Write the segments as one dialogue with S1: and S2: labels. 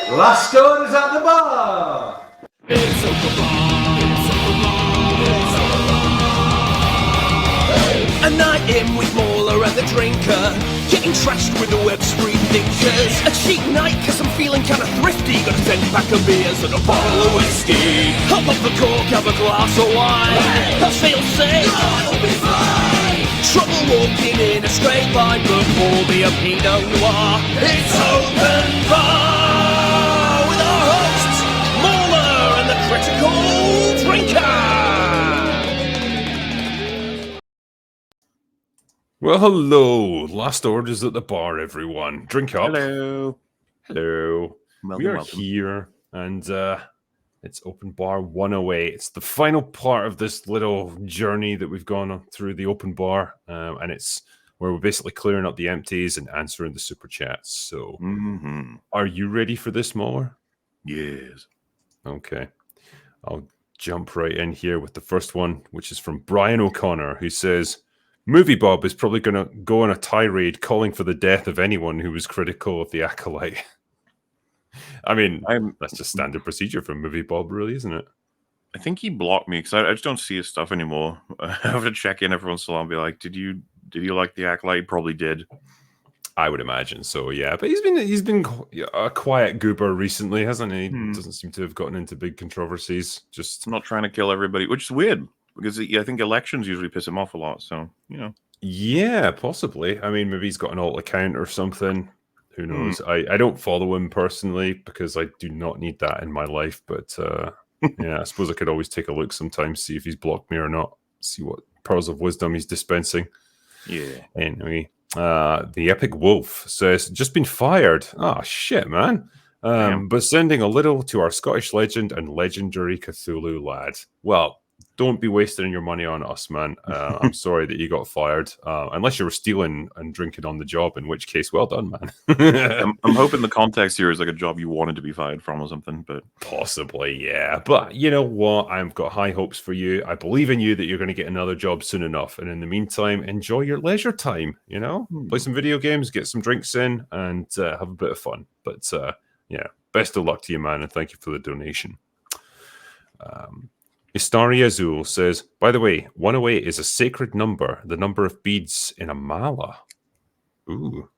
S1: Last orders at the bar.
S2: It's open bar. A night in with Mauler and the drinker, getting trashed with the web screen thinkers. A cheap night cause I'm feeling kinda thrifty, got a 10-pack of beers and a bottle of whiskey. Hop off the cork, have a glass of wine. I feel safe, I'll be fine. Trouble walking in a straight line, but pour me a Pinot Noir. It's open bar with our hosts, Mauler and the critical drinker.
S3: Well, hello. Last orders at the bar, everyone. Drink up.
S4: Hello.
S3: Hello.
S4: Welcome,
S3: We are
S4: welcome.
S3: here, and it's Open Bar 108. It's the final part of this little journey that we've gone on through the Open Bar, and it's where we're basically clearing up the empties and answering the super chats. So, Are you ready for this, Mauler?
S4: Yes.
S3: Okay. I'll jump right in here with the first one, which is from Brian O'Connor, who says, Movie Bob is probably going to go on a tirade calling for the death of anyone who was critical of the Acolyte. I mean, that's just standard procedure for Movie Bob, really, isn't it?
S4: I think he blocked me because I just don't see his stuff anymore. I have to check in every once in a while and be like, did you like the Acolyte? Probably did.
S3: I would imagine so, yeah. But he's been a quiet goober recently, hasn't he? Doesn't seem to have gotten into big controversies. Just
S4: not trying to kill everybody, which is weird because I think elections usually piss him off a lot. So,
S3: Yeah, possibly. I mean, maybe he's got an alt account or something. Who knows? I don't follow him personally because I do not need that in my life. But yeah, I suppose I could always take a look sometimes, see if he's blocked me or not, see what pearls of wisdom he's dispensing.
S4: Yeah.
S3: Anyway, the Epic Wolf says, just been fired. Oh, shit, man. But sending a little to our Scottish legend and legendary Cthulhu lad. Well, don't be wasting your money on us, man. I'm sorry that you got fired. Unless you were stealing and drinking on the job, in which case, well done, man.
S4: I'm hoping the context here is like a job you wanted to be fired from or something, but
S3: possibly, yeah. But you know what? I've got high hopes for you. I believe in you that you're going to get another job soon enough. And in the meantime, enjoy your leisure time. Play some video games, get some drinks in, and have a bit of fun. But yeah, best of luck to you, man, and thank you for the donation. Istari Azul says, by the way, 108 is a sacred number, the number of beads in a mala. Ooh.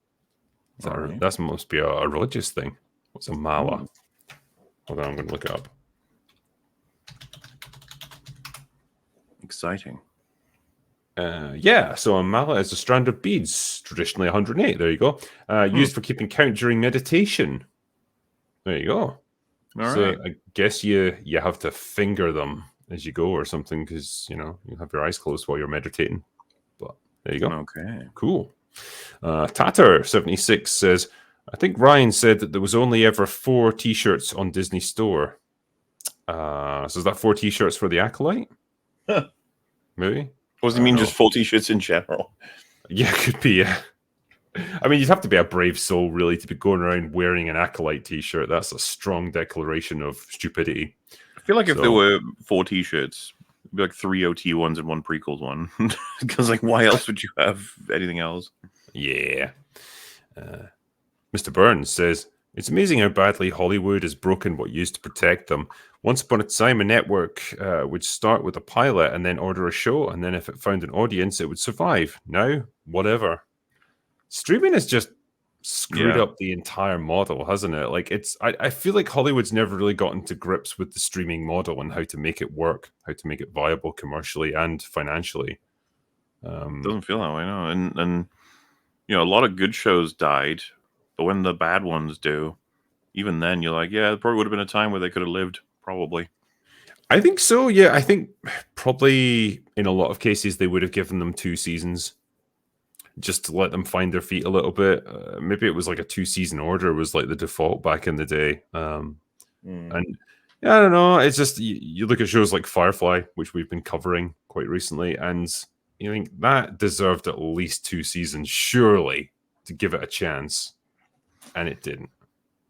S3: That must be a religious thing. What's a mala? Hold on, I'm going to look it up.
S4: Exciting.
S3: Yeah, so a mala is a strand of beads, traditionally 108. There you go. Used for keeping count during meditation. There you go.
S4: All
S3: so
S4: right.
S3: I guess you have to finger them as you go or something because, you have your eyes closed while you're meditating. But there you go.
S4: Okay.
S3: Cool. Tatter76 says, I think Ryan said that there was only ever 4 T-shirts on Disney Store. So is that 4 T-shirts for the Acolyte?
S4: Huh.
S3: Maybe?
S4: What does it mean, just 4 T-shirts in general?
S3: Yeah, could be, yeah. I mean, you'd have to be a brave soul, really, to be going around wearing an Acolyte T-shirt. That's a strong declaration of stupidity.
S4: I feel like if there were 4 T-shirts, it'd be like 3 OT ones and 1 prequels one. Because, why else would you have anything else?
S3: Yeah. Mr. Burns says, it's amazing how badly Hollywood has broken what used to protect them. Once upon a time, a network would start with a pilot and then order a show, and then if it found an audience, it would survive. Now, whatever. Streaming has just screwed up the entire model, hasn't it? I feel like Hollywood's never really gotten to grips with the streaming model and how to make it work, how to make it viable commercially and financially.
S4: Doesn't feel that way, no. And a lot of good shows died, but when the bad ones do, even then you're like, yeah, there probably would have been a time where they could have lived, probably.
S3: I think so, yeah. I think probably in a lot of cases they would have given them 2 seasons just to let them find their feet a little bit. Maybe it was like a 2-season order was like the default back in the day. And yeah, I don't know. It's just you look at shows like Firefly, which we've been covering quite recently, and you think that deserved at least 2 seasons, surely, to give it a chance, and it didn't.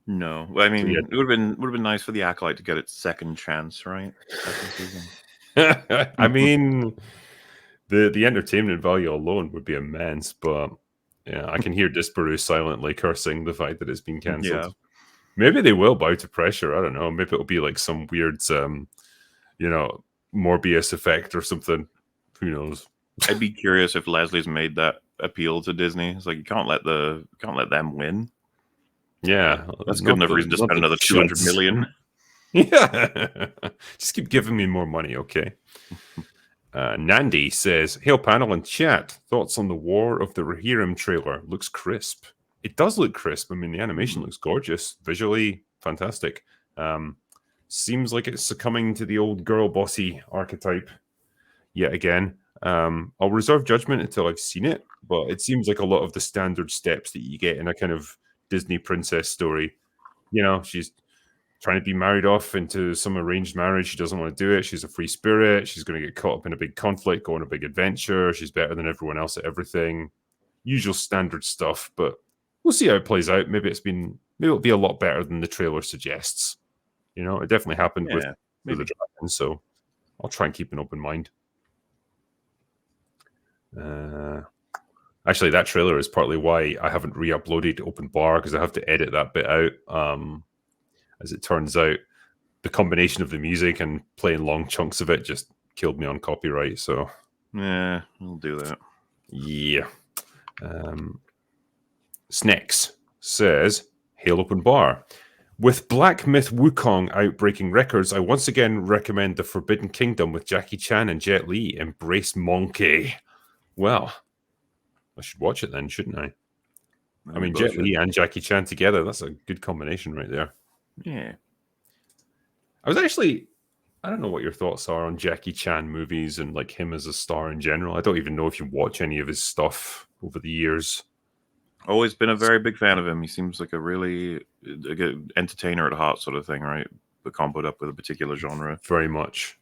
S4: No, I mean, it would have been nice for the Acolyte to get its second chance, right? Second season.
S3: I mean, the entertainment value alone would be immense, but yeah, I can hear Disparu silently cursing the fact that it's been cancelled. Maybe they will bow to pressure. I don't know. Maybe it'll be like some weird, Morbius effect or something. Who knows?
S4: I'd be curious if Leslie's made that appeal to Disney. It's like you can't let them win.
S3: Yeah,
S4: That's good enough reason to spend another 200 million.
S3: Yeah, just keep giving me more money, okay? Nandi says, "Hail panel and chat. Thoughts on the War of the Rohirrim trailer? Looks crisp. It does look crisp. I mean, the animation looks gorgeous, visually fantastic. Seems like it's succumbing to the old girl bossy archetype yet again. I'll reserve judgment until I've seen it, but it seems like a lot of the standard steps that you get in a kind of Disney princess story. You know, she's trying to be married off into some arranged marriage. She doesn't want to do it. She's a free spirit. She's going to get caught up in a big conflict, go on a big adventure. She's better than everyone else at everything. Usual standard stuff, but we'll see how it plays out. Maybe it'll be a lot better than the trailer suggests. You know, it definitely happened with the dragon, so I'll try and keep an open mind. Actually, that trailer is partly why I haven't re-uploaded Open Bar, because I have to edit that bit out. As it turns out, the combination of the music and playing long chunks of it just killed me on copyright. So
S4: yeah, we'll do that.
S3: Yeah. Snex says, "Hail Open Bar. With Black Myth Wukong outbreaking records, I once again recommend The Forbidden Kingdom with Jackie Chan and Jet Li. Embrace Monkey." Well, I should watch it then, shouldn't I? I mean, Jet Li and Jackie Chan together, that's a good combination right there.
S4: Yeah.
S3: I don't know what your thoughts are on Jackie Chan movies and like him as a star in general. I don't even know if you watch any of his stuff over the years.
S4: Always been a very big fan of him. He seems like a good entertainer at heart sort of thing, right? But comboed up with a particular genre.
S3: Very much.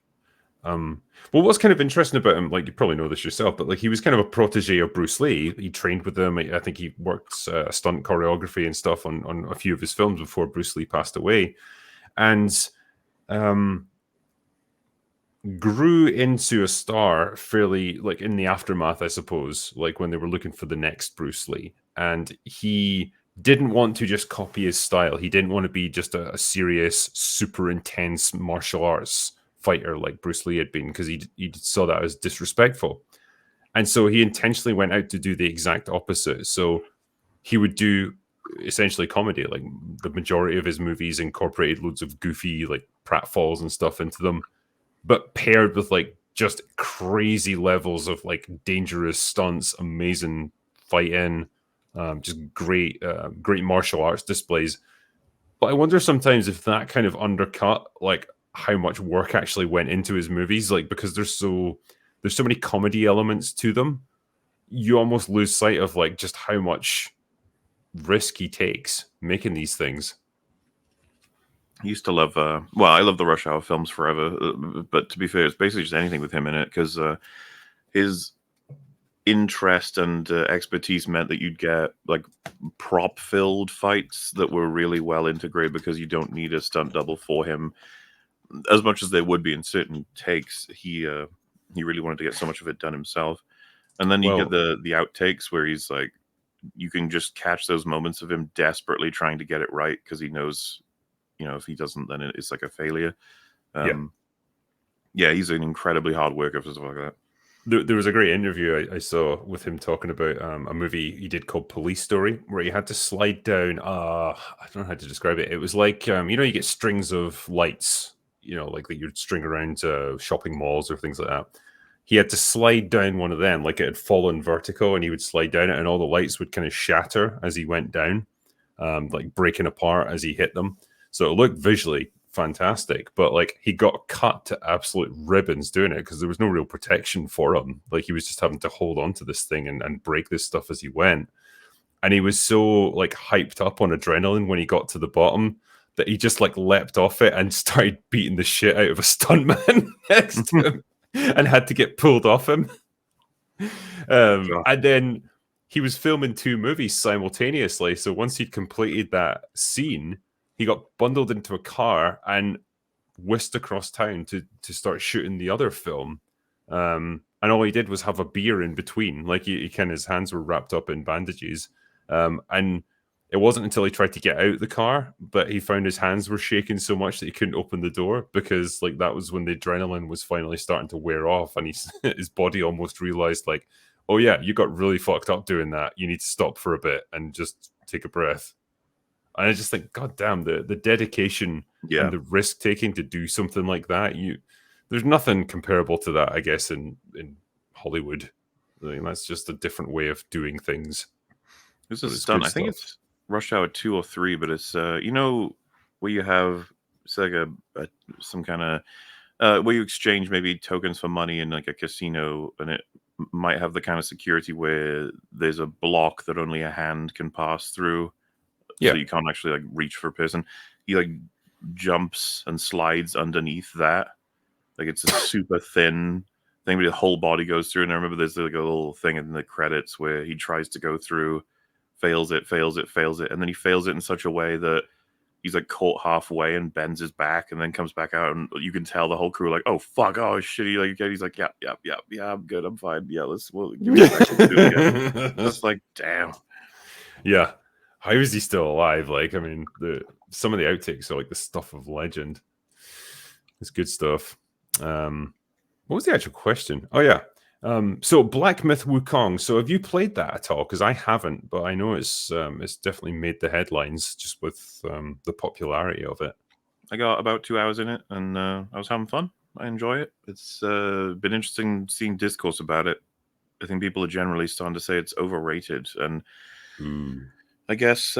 S3: Well, what's kind of interesting about him, like you probably know this yourself, but like he was kind of a protege of Bruce Lee. He trained with him. I think he worked stunt choreography and stuff on a few of his films before Bruce Lee passed away, and grew into a star fairly like in the aftermath, I suppose, like when they were looking for the next Bruce Lee. And he didn't want to just copy his style. He didn't want to be just a serious, super intense martial arts fighter like Bruce Lee had been, because he saw that as disrespectful. And so he intentionally went out to do the exact opposite. So he would do essentially comedy. Like the majority of his movies incorporated loads of goofy like pratfalls and stuff into them, but paired with like just crazy levels of like dangerous stunts, amazing fighting, just great martial arts displays. But I wonder sometimes if that kind of undercut like how much work actually went into his movies, like because there's so many comedy elements to them, you almost lose sight of like just how much risk he takes making these things.
S4: I used to love I love the Rush Hour films forever, but to be fair, it's basically just anything with him in it, because his interest and expertise meant that you'd get like prop filled fights that were really well integrated, because you don't need a stunt double for him as much as there would be in certain takes. He really wanted to get so much of it done himself. And then you get the outtakes where he's like, you can just catch those moments of him desperately trying to get it right, because he knows, if he doesn't, then it's like a failure. Yeah, he's an incredibly hard worker for stuff like that.
S3: There was a great interview I saw with him talking about a movie he did called Police Story, where he had to slide down, I don't know how to describe it. It was like, you get strings of lights, like that you'd string around shopping malls or things like that. He had to slide down one of them, like it had fallen vertical, and he would slide down it, and all the lights would kind of shatter as he went down, like breaking apart as he hit them. So it looked visually fantastic, but like he got cut to absolute ribbons doing it, because there was no real protection for him. Like he was just having to hold on to this thing and break this stuff as he went. And he was so like hyped up on adrenaline when he got to the bottom that he just like leapt off it and started beating the shit out of a stuntman next to him and had to get pulled off him. And then he was filming 2 movies simultaneously. So once he'd completed that scene, he got bundled into a car and whisked across town to start shooting the other film. And all he did was have a beer in between. Like he his hands were wrapped up in bandages. And it wasn't until he tried to get out the car, but he found his hands were shaking so much that he couldn't open the door, because like that was when the adrenaline was finally starting to wear off, and his body almost realized like, oh yeah, you got really fucked up doing that. You need to stop for a bit and just take a breath. And I just think, God damn, the dedication and the risk taking to do something like that. There's nothing comparable to that, I guess, in Hollywood. I mean, that's just a different way of doing things.
S4: This is a stunt. I think it's Rush Hour 2 or 3, but it's you know, where you have it's like some kind of where you exchange maybe tokens for money in like a casino, and it might have the kind of security where there's a block that only a hand can pass through.
S3: Yeah.
S4: So you can't actually like reach for a person. He like jumps and slides underneath that. Like it's a super thin thing, but the whole body goes through. And I remember there's like a little thing in the credits where he tries to go through, fails it, and then he fails it in such a way that he's like caught halfway and bends his back and then comes back out, and you can tell the whole crew like, oh fuck, oh shit, he's like, yeah, I'm good, I'm fine, yeah, give me a second to do it again. Just like, damn.
S3: Yeah. How is he still alive? Like, I mean, some of the outtakes are like the stuff of legend. It's good stuff. What was the actual question? Oh yeah. So Black Myth Wukong. So have you played that at all? Because I haven't, but I know it's definitely made the headlines just with the popularity of it.
S4: I got about 2 hours in it, and I was having fun. I enjoy it. It's been interesting seeing discourse about it. I think people are generally starting to say it's overrated, and I guess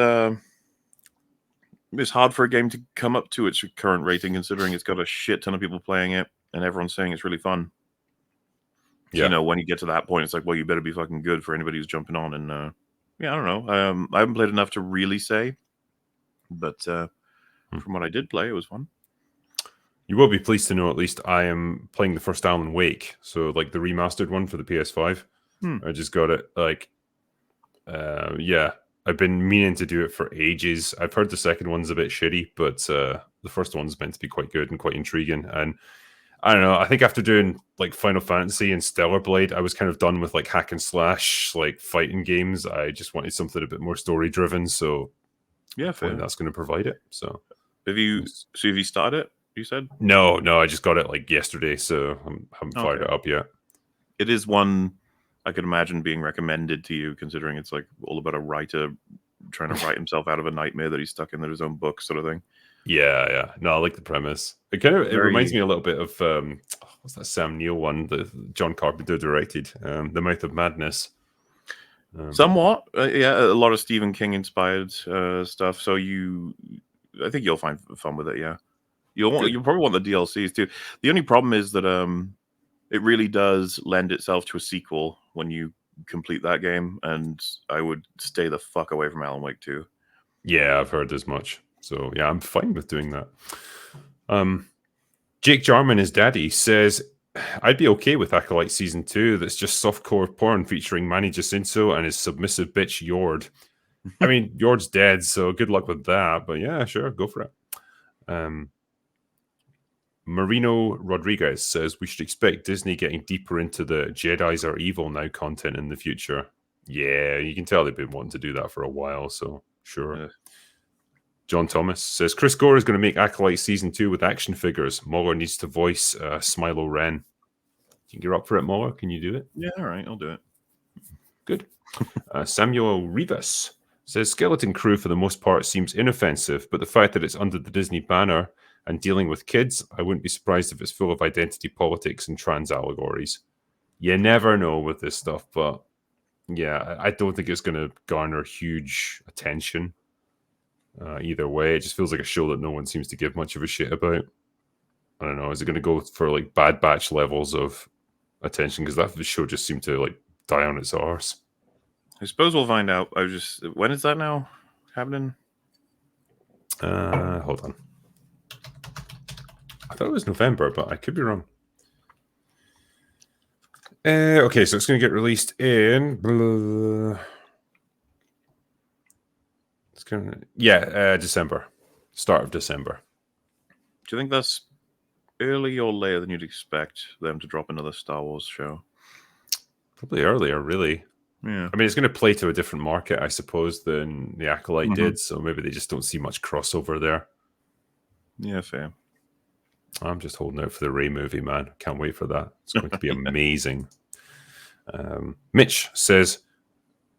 S4: it's hard for a game to come up to its current rating, considering it's got a shit ton of people playing it, and everyone's saying it's really fun. Yeah. You know, when you get to that point, it's like, well, you better be fucking good for anybody who's jumping on. And yeah, I don't know. I haven't played enough to really say, but from what I did play, it was fun.
S3: You will be pleased to know, at least, I am playing the first Alan Wake, so like the remastered one for the PS5. I just got it. Like, yeah, I've been meaning to do it for ages. I've heard the second one's a bit shitty, but the first one's meant to be quite good and quite intriguing. And I don't know, I think after doing like Final Fantasy and Stellar Blade, I was kind of done with like hack and slash, like fighting games. I just wanted something a bit more story driven. So
S4: yeah, fair.
S3: That's going to provide it. So
S4: have you started it? You said
S3: no. I just got it like yesterday, so I haven't fired it up yet.
S4: It is one I could imagine being recommended to you, considering it's like all about a writer trying to write himself out of a nightmare that he's stuck in his own book, sort of thing.
S3: Yeah. No, I like the premise. It reminds me a little bit of what's that Sam Neill one that John Carpenter directed, The Mouth of Madness.
S4: Somewhat, yeah, a lot of Stephen King inspired stuff. So I think you'll find fun with it. Yeah, you'll probably want the DLCs too. The only problem is that it really does lend itself to a sequel when you complete that game, and I would stay the fuck away from Alan Wake 2.
S3: Yeah, I've heard as much. So yeah, I'm fine with doing that. Jake Jarman, his daddy, says I'd be okay with Acolyte Season 2 that's just softcore porn featuring Manny Jacinto and his submissive bitch Yord. I mean, Yord's dead, so good luck with that. But yeah, sure, go for it. Marino Rodriguez says we should expect Disney getting deeper into the Jedis are evil now content in the future. Yeah, you can tell they've been wanting to do that for a while, so sure. Yeah. John Thomas says Chris Gore is going to make Acolyte Season 2 with action figures. Muller needs to voice Smilo Ren. Do you think you're up for it, Muller? Can you do it?
S4: Yeah, all right, I'll do it.
S3: Good. Samuel Rivas says Skeleton Crew for the most part seems inoffensive, but the fact that it's under the Disney banner and dealing with kids, I wouldn't be surprised if it's full of identity politics and trans allegories. You never know with this stuff, but yeah, I don't think it's going to garner huge attention. Either way, it just feels like a show that no one seems to give much of a shit about. I don't know. Is it going to go for like Bad Batch levels of attention? Because that show just seemed to like die on its arse.
S4: I suppose we'll find out. When is that now happening?
S3: Hold on. I thought it was November, but I could be wrong. Okay, so it's going to get released in. December. Start of December.
S4: Do you think that's early or later than you'd expect them to drop another Star Wars show?
S3: Probably earlier, really.
S4: Yeah.
S3: I mean, it's going to play to a different market, I suppose, than the Acolyte
S4: Mhm.
S3: did. So maybe they just don't see much crossover there.
S4: Yeah, fair.
S3: I'm just holding out for the Ray movie, man. Can't wait for that. It's going to be amazing. Mitch says,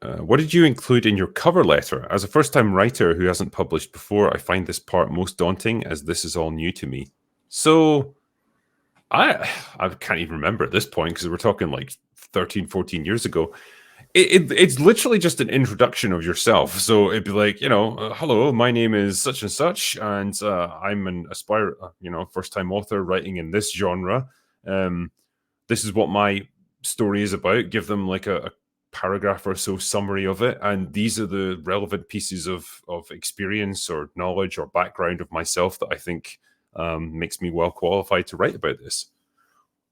S3: what did you include in your cover letter? As a first-time writer who hasn't published before, I find this part most daunting as this is all new to me. So I can't even remember at this point because we're talking like 13, 14 years ago. It's literally just an introduction of yourself. So it'd be like, hello, my name is such and such, and I'm an first-time author writing in this genre. This is what my story is about. Give them like a paragraph or so summary of it, and these are the relevant pieces of experience or knowledge or background of myself that I think makes me well qualified to write about this.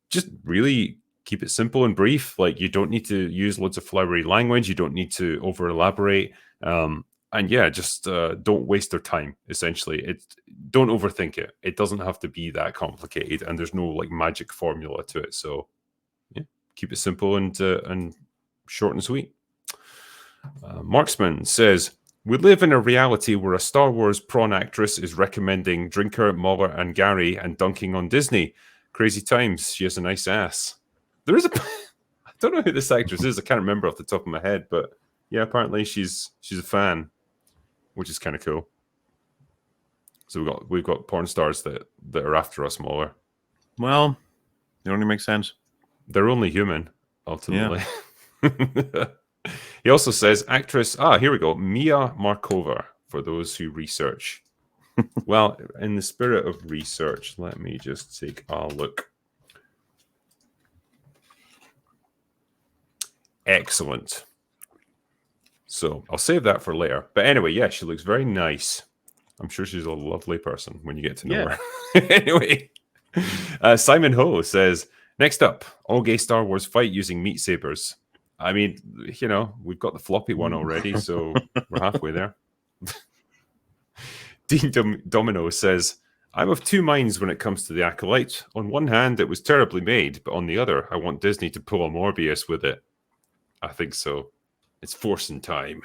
S3: Just really keep it simple and brief. Like, you don't need to use loads of flowery language. You don't need to over elaborate. And yeah, just don't waste their time. Essentially, don't overthink it. It doesn't have to be that complicated, and there's no like magic formula to it. So yeah, keep it simple and short and sweet. Marksman says, we live in a reality where a Star Wars prawn actress is recommending Drinker, Muller, and Gary and dunking on Disney. Crazy times. She has a nice ass. There is I don't know who this actress is. I can't remember off the top of my head, but yeah, apparently she's a fan, which is kind of cool. So we've got porn stars that are after us, Muller.
S4: Well, it only makes sense.
S3: They're only human, ultimately. Yeah. He also says, actress, here we go, Mia Markova, for those who research. Well, in the spirit of research, let me just take a look. Excellent. So I'll save that for later. But anyway, yeah, she looks very nice. I'm sure she's a lovely person when you get to know her. Anyway, Simon Ho says, next up, all gay Star Wars fight using meat sabers. I mean, we've got the floppy one already, so we're halfway there. Dean Domino says, I'm of two minds when it comes to the Acolyte. On one hand, it was terribly made, but on the other, I want Disney to pull a Morbius with it. I think so. It's forcing time.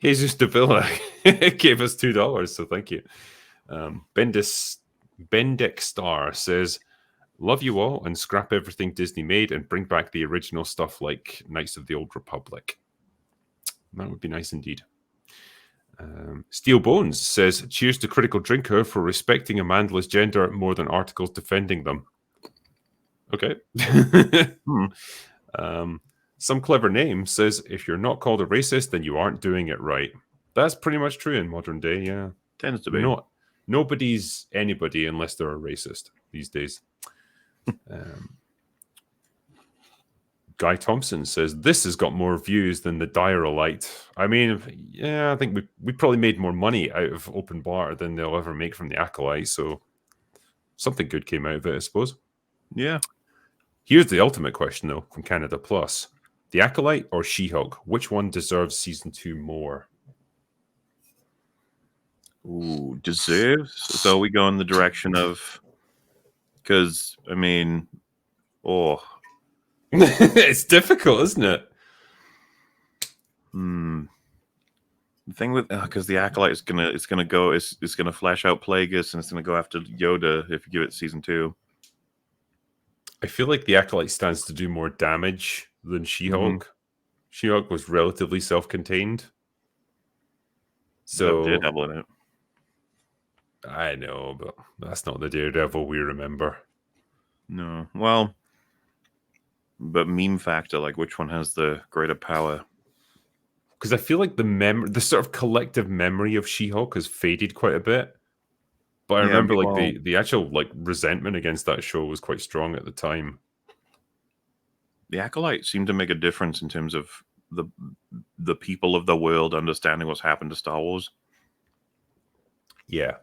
S3: Jesus Davila gave us $2, so thank you. Bendick Star says, love you all and scrap everything Disney made and bring back the original stuff like Knights of the Old Republic. That would be nice indeed. Steel Bones says, cheers to Critical Drinker for respecting Amanda's gender more than articles defending them. Okay. Some clever name says, if you're not called a racist, then you aren't doing it right. That's pretty much true in modern day, yeah.
S4: Tends to be.
S3: Nobody's anybody unless they're a racist these days. Guy Thompson says, this has got more views than the Diarolite. I mean, yeah, I think we probably made more money out of Open Bar than they'll ever make from the Acolyte, so something good came out of it, I suppose.
S4: Yeah.
S3: Here's the ultimate question, though, from Canada Plus. The Acolyte or She-Hulk? Which one deserves Season 2 more?
S4: Ooh, deserves? So we go in the direction of... Because, I mean... Oh...
S3: It's difficult, isn't it?
S4: The thing with because the Acolyte is gonna flash out Plagueis and it's gonna go after Yoda if you give it Season 2.
S3: I feel like the Acolyte stands to do more damage than She-Hulk. She-Hulk was relatively self-contained, so
S4: Daredevil in it.
S3: I know, but that's not the Daredevil we remember.
S4: No, well. But meme factor, like which one has the greater power?
S3: Because I feel like the sort of collective memory of She-Hulk has faded quite a bit. But I remember the actual like resentment against that show was quite strong at the time.
S4: The Acolyte seemed to make a difference in terms of the people of the world understanding what's happened to Star Wars.
S3: Yeah.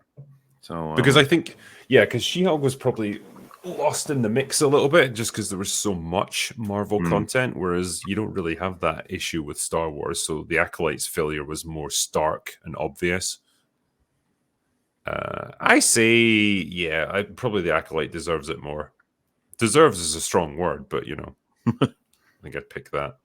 S4: So
S3: because I think because She-Hulk was probably lost in the mix a little bit just because there was so much Marvel content, whereas you don't really have that issue with Star Wars. So the Acolyte's failure was more stark and obvious. I say, probably the Acolyte deserves it more. Deserves is a strong word, but I think I'd pick that.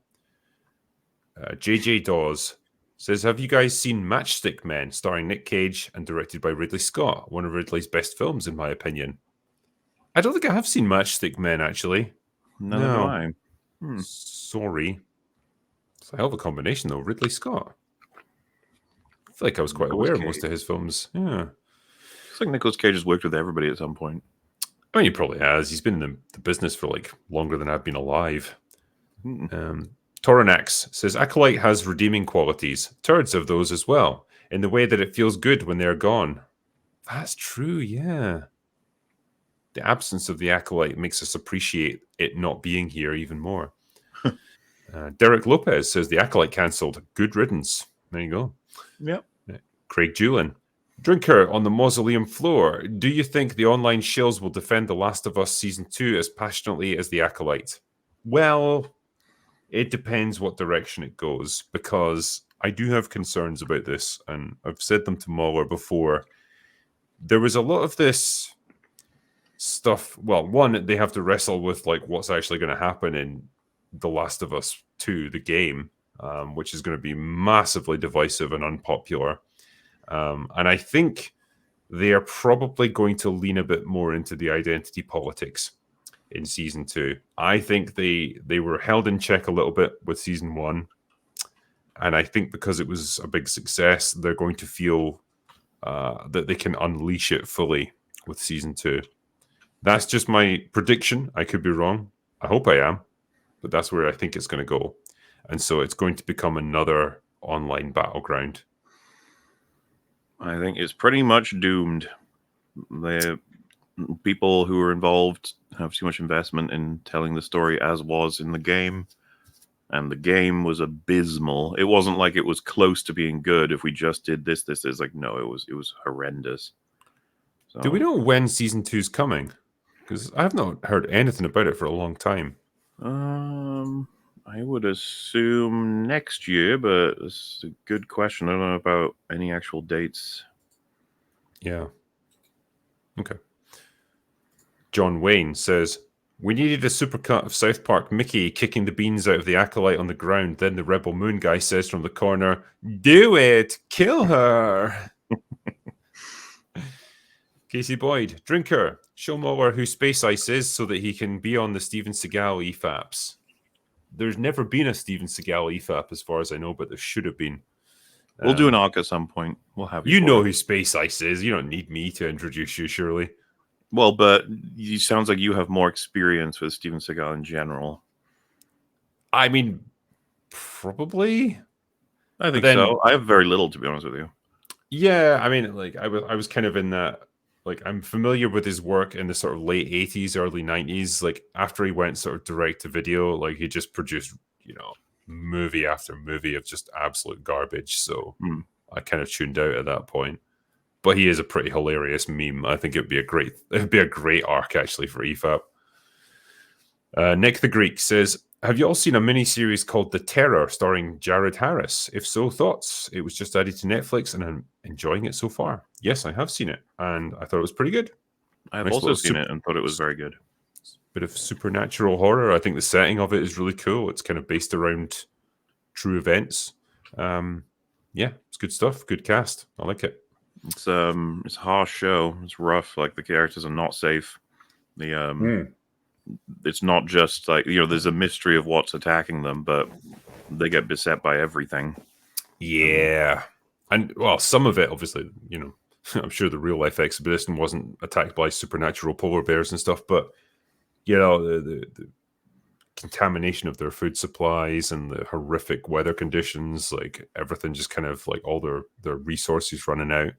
S3: JJ Dawes says, have you guys seen Matchstick Men, starring Nick Cage and directed by Ridley Scott? One of Ridley's best films, in my opinion. I don't think I have seen Matchstick Men, actually.
S4: Neither do
S3: No.
S4: I.
S3: Sorry. It's a hell of a combination, though. Ridley Scott. I feel like I was quite aware of most of his films. Yeah.
S4: Looks like Nicolas Cage has worked with everybody at some point.
S3: I mean, he probably has. He's been in the business for like longer than I've been alive. Toranax says, Acolyte has redeeming qualities. Turds have those as well, in the way that it feels good when they're gone. That's true, yeah. The absence of the Acolyte makes us appreciate it not being here even more. Derek Lopez says, the Acolyte cancelled. Good riddance. There you go.
S4: Yep.
S3: Craig Julian. Drinker on the mausoleum floor. Do you think the online shills will defend The Last of Us Season 2 as passionately as The Acolyte? Well, it depends what direction it goes, because I do have concerns about this, and I've said them to Muller before. There was a lot of this stuff. Well, one, they have to wrestle with like what's actually going to happen in The Last of Us 2, the game, which is going to be massively divisive and unpopular. And I think they are probably going to lean a bit more into the identity politics in Season 2. I think they were held in check a little bit with Season 1. And I think because it was a big success, they're going to feel that they can unleash it fully with Season 2. That's just my prediction. I could be wrong. I hope I am. But that's where I think it's going to go. And so it's going to become another online battleground.
S4: I think it's pretty much doomed. The people who are involved have too much investment in telling the story as was in the game. And the game was abysmal. It wasn't like it was close to being good if we just did this. It's like, no, it was horrendous. So,
S3: do we know when Season 2 is coming? Because I have not heard anything about it for a long time.
S4: I would assume next year, but it's a good question. I don't know about any actual dates.
S3: Yeah. Okay. John Wayne says, we needed a supercut of South Park Mickey kicking the beans out of the Acolyte on the ground. Then the Rebel Moon guy says from the corner, do it! Kill her! Casey Boyd, Drinker, show Muller who Space Ice is so that he can be on the Steven Seagal EFAPs. There's never been a Steven Seagal EFAP as far as I know, but there should have been.
S4: We'll do an ARC at some point. We'll have
S3: you know who Space Ice is. You don't need me to introduce you, surely.
S4: Well, but it sounds like you have more experience with Steven Seagal in general.
S3: I mean, probably.
S4: I think so. I have very little, to be honest with you.
S3: Yeah, I mean, like I was kind of in that. Like, I'm familiar with his work in the sort of late 80s, early 90s. Like, after he went sort of direct to video, like, he just produced, movie after movie of just absolute garbage. So I kind of tuned out at that point. But he is a pretty hilarious meme. I think it'd be a great arc, actually, for EFAP. Nick the Greek says, have you all seen a mini-series called The Terror starring Jared Harris? If so, thoughts? It was just added to Netflix and I'm enjoying it so far. Yes, I have seen it and I thought it was pretty good.
S4: I've also seen it and thought it was very good.
S3: Bit of supernatural horror. I think the setting of it is really cool. It's kind of based around true events. Yeah, it's good stuff. Good cast. I like it.
S4: It's a harsh show. It's rough. Like, the characters are not safe. It's not just like, there's a mystery of what's attacking them, but they get beset by everything.
S3: Yeah. And, well, some of it, obviously, I'm sure the real life expedition wasn't attacked by supernatural polar bears and stuff, but, the contamination of their food supplies and the horrific weather conditions, like everything just kind of like all their resources running out.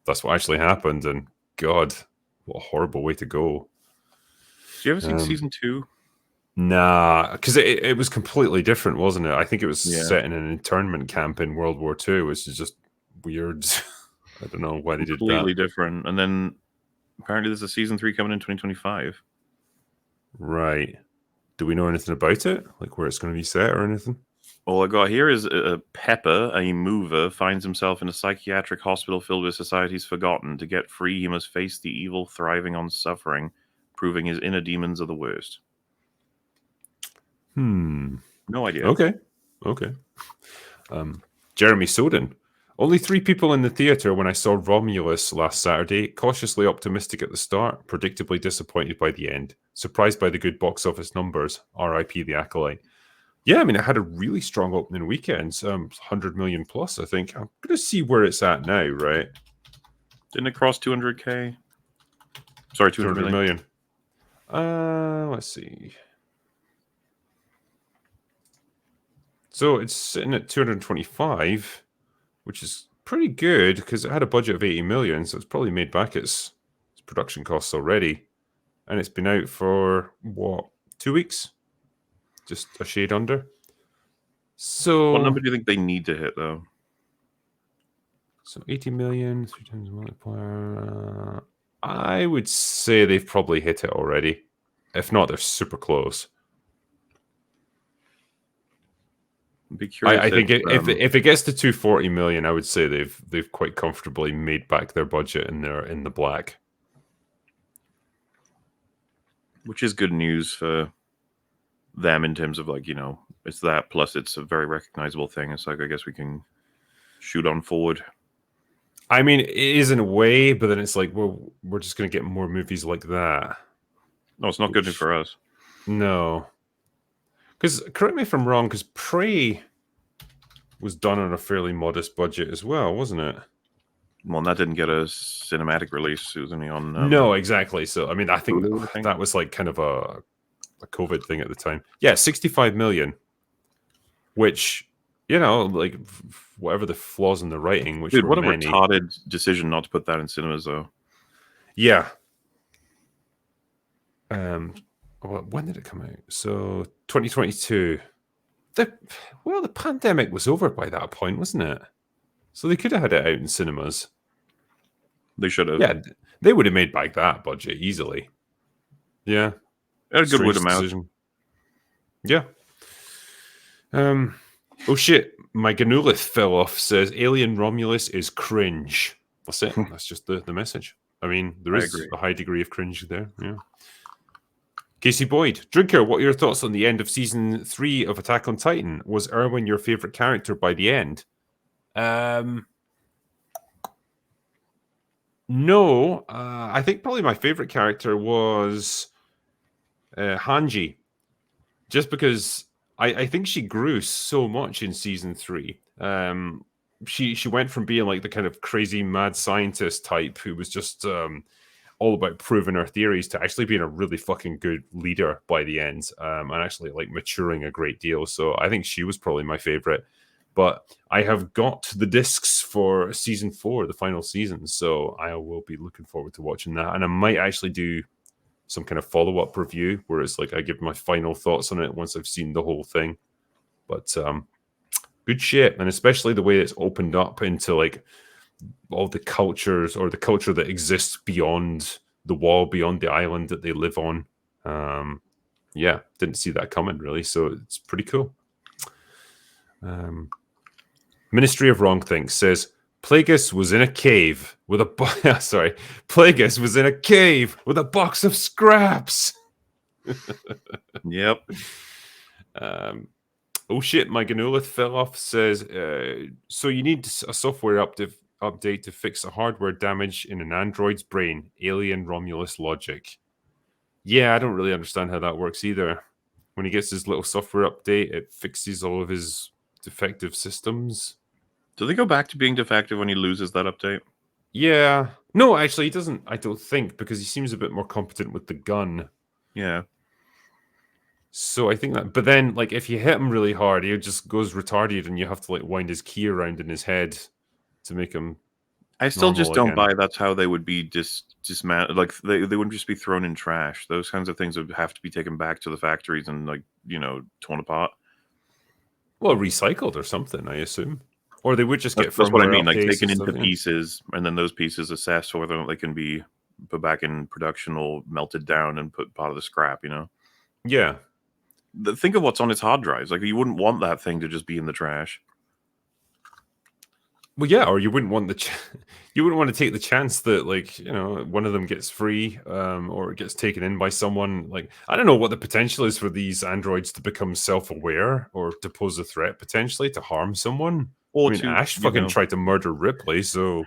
S3: That's what actually happened. And God, what a horrible way to go.
S4: Did you ever see Season 2?
S3: Nah, because it was completely different, wasn't it? I think it was set in an internment camp in World War II, which is just weird. I don't know why they did that.
S4: Completely different. And then apparently there's a Season 3 coming in 2025.
S3: Right. Do we know anything about it? Like where it's going to be set or anything?
S4: All I got here is Pepper, a mover, finds himself in a psychiatric hospital filled with society's forgotten. To get free, he must face the evil thriving on suffering, proving his inner demons are the worst.
S3: No
S4: idea.
S3: Okay. Okay. Jeremy Soden. Only 3 people in the theatre when I saw Romulus last Saturday. Cautiously optimistic at the start, predictably disappointed by the end. Surprised by the good box office numbers. R.I.P. the Acolyte. Yeah, I mean, it had a really strong opening weekend. 100 million plus, I think. I'm going to see where it's at now, right?
S4: Didn't it cross 200K? Sorry, 200 million.
S3: Let's see. So it's sitting at 225, which is pretty good because it had a budget of 80 million, so it's probably made back its production costs already. And it's been out for, what, 2 weeks? Just a shade under. So
S4: What number do you think they need to hit, though?
S3: So 80 million, 3 times the multiplier. I would say they've probably hit it already. If not, they're super close.
S4: I'd be curious.
S3: I think if it gets to 240 million, I would say they've quite comfortably made back their budget and they're in the black.
S4: Which is good news for them in terms of, like, you know, it's that plus it's a very recognizable thing. It's like, I guess we can shoot on forward.
S3: I mean, it is in a way, but then it's like, well, we're just going to get more movies like that.
S4: No, it's not good news for us.
S3: No. Because, correct me if I'm wrong, because Prey was done on a fairly modest budget as well, wasn't it?
S4: Well, and that didn't get a cinematic release. It was only on...
S3: no, exactly. So, I mean, I think
S4: Hulu,
S3: that was like kind of a COVID thing at the time. Yeah, 65 million, which... You know, like, whatever the flaws in the writing, which
S4: Dude,
S3: were
S4: what a
S3: many.
S4: retarded decision not to put that in cinemas, though.
S3: Yeah. When did it come out? So, 2022. The pandemic was over by that point, wasn't it? So they could have had it out in cinemas.
S4: They should have.
S3: Yeah, they would have made back that budget easily. Yeah.
S4: Had a good word of
S3: Strange
S4: mouth.
S3: decision. Yeah. Oh shit, my Ganulith fell off, says Alien Romulus is cringe. That's it. That's just the message. I mean, there is
S4: agree.
S3: a high degree of cringe there. Yeah. Casey Boyd, Drinker, what are your thoughts on the end of season 3 of Attack on Titan? Was Erwin your favorite character by the end? No. I think probably my favorite character was Hanji. Just because I think she grew so much in season 3. She went from being like the kind of crazy mad scientist type who was just all about proving her theories to actually being a really fucking good leader by the end, and actually like maturing a great deal. So I think she was probably my favorite. But I have got the discs for season 4, the final season, so I will be looking forward to watching that. And I might actually do some kind of follow-up review where it's like I give my final thoughts on it once I've seen the whole thing. But good shit, and especially the way it's opened up into like all the cultures or the culture that exists beyond the wall, beyond the island that they live on. Yeah, didn't see that coming really, so it's pretty cool. Ministry of Wrong Things says Plagueis was in a cave with a Plagueis was in a cave with a box of scraps.
S4: Yep.
S3: Oh shit, my Ganulith fell off, says so you need a software update to fix a hardware damage in an android's brain. Alien Romulus logic. Yeah, I don't really understand how that works either. When he gets his little software update, it fixes all of his defective systems.
S4: Do they go back to being defective when he loses that update?
S3: Yeah. No, actually, he doesn't, I don't think, because he seems a bit more competent with the gun.
S4: Yeah.
S3: So I think that, but then, like, if you hit him really hard, he just goes retarded and you have to, like, wind his key around in his head to make him.
S4: I still just don't
S3: again.
S4: buy that's how they would be dismantled. Like, they wouldn't just be thrown in trash. Those kinds of things would have to be taken back to the factories and, like, you know, torn apart.
S3: Well, recycled or something, I assume. Or they would just get
S4: That's what I mean, like
S3: updates
S4: taken
S3: and
S4: into
S3: stuff,
S4: pieces, and then those pieces assessed whether or not they can be put back in production or melted down and put part of the scrap, you know?
S3: Yeah.
S4: Think of what's on its hard drives. Like, you wouldn't want that thing to just be in the trash.
S3: Well, yeah, or you wouldn't want you wouldn't want to take the chance that, like, one of them gets free, or it gets taken in by someone. Like, I don't know what the potential is for these androids to become self-aware or to pose a threat potentially to harm someone.
S4: Or
S3: I mean,
S4: to,
S3: Ash fucking tried to murder Ripley, so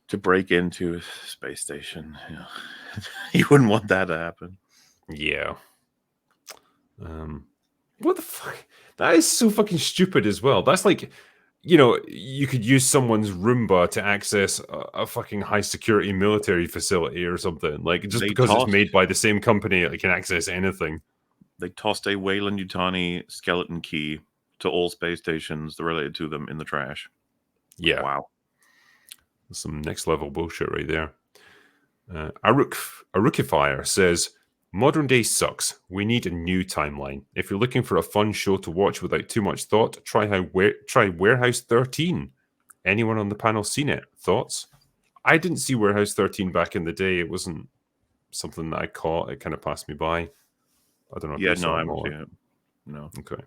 S4: to break into a space station. You wouldn't want that to happen.
S3: yeah. What the fuck? That is so fucking stupid as well. That's like, you could use someone's Roomba to access a fucking high security military facility or something. Like, just because it's made by the same company, it can access anything.
S4: They tossed a Weyland-Yutani skeleton key to all space stations related to them in the trash.
S3: Yeah.
S4: Wow.
S3: Some next level bullshit right there. Arukifier says, modern day sucks. We need a new timeline. If you're looking for a fun show to watch without too much thought, try Warehouse 13. Anyone on the panel seen it? Thoughts? I didn't see Warehouse 13 back in the day. It wasn't something that I caught. It kind of passed me by. I don't know if you saw it more.
S4: No.
S3: Okay.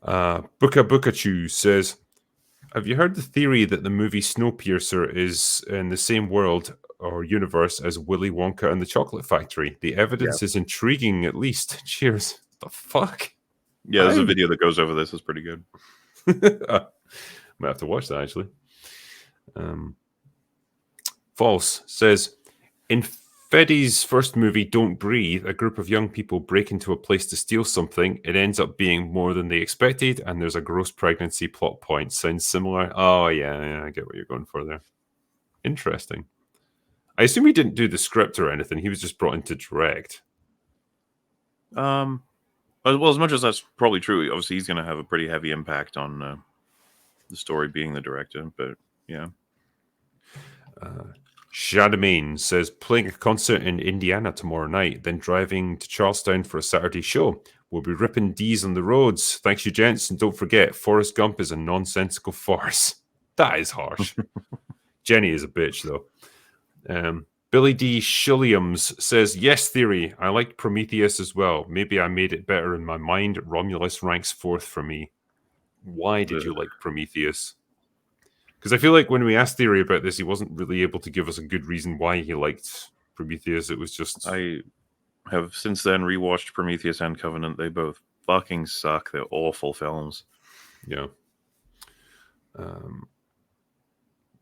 S3: Bukachu says, have you heard the theory that the movie Snowpiercer is in the same world or universe as Willy Wonka and the Chocolate Factory? The evidence is intriguing, at least. Cheers. The fuck?
S4: Yeah, there's a video that goes over this. It's pretty good.
S3: Might have to watch that, actually. False says, in Freddy's first movie, Don't Breathe, a group of young people break into a place to steal something. It ends up being more than they expected, and there's a gross pregnancy plot point. Sounds similar. Oh, yeah, I get what you're going for there. Interesting. I assume he didn't do the script or anything. He was just brought in to direct.
S4: Well, as much as that's probably true, obviously he's going to have a pretty heavy impact on the story being the director, but yeah.
S3: Shadamain says, playing a concert in Indiana tomorrow night, then driving to Charlestown for a Saturday show. We'll be ripping D's on the roads. Thanks, you gents. And don't forget, Forrest Gump is a nonsensical farce. That is harsh. Jenny is a bitch, though. Billy D. Shilliams says, yes, theory. I liked Prometheus as well. Maybe I made it better in my mind. Romulus ranks fourth for me. Why did you like Prometheus? Because I feel like when we asked Theory about this, he wasn't really able to give us a good reason why he liked Prometheus. It was just...
S4: I have since then rewatched Prometheus and Covenant. They both fucking suck. They're awful films.
S3: Yeah.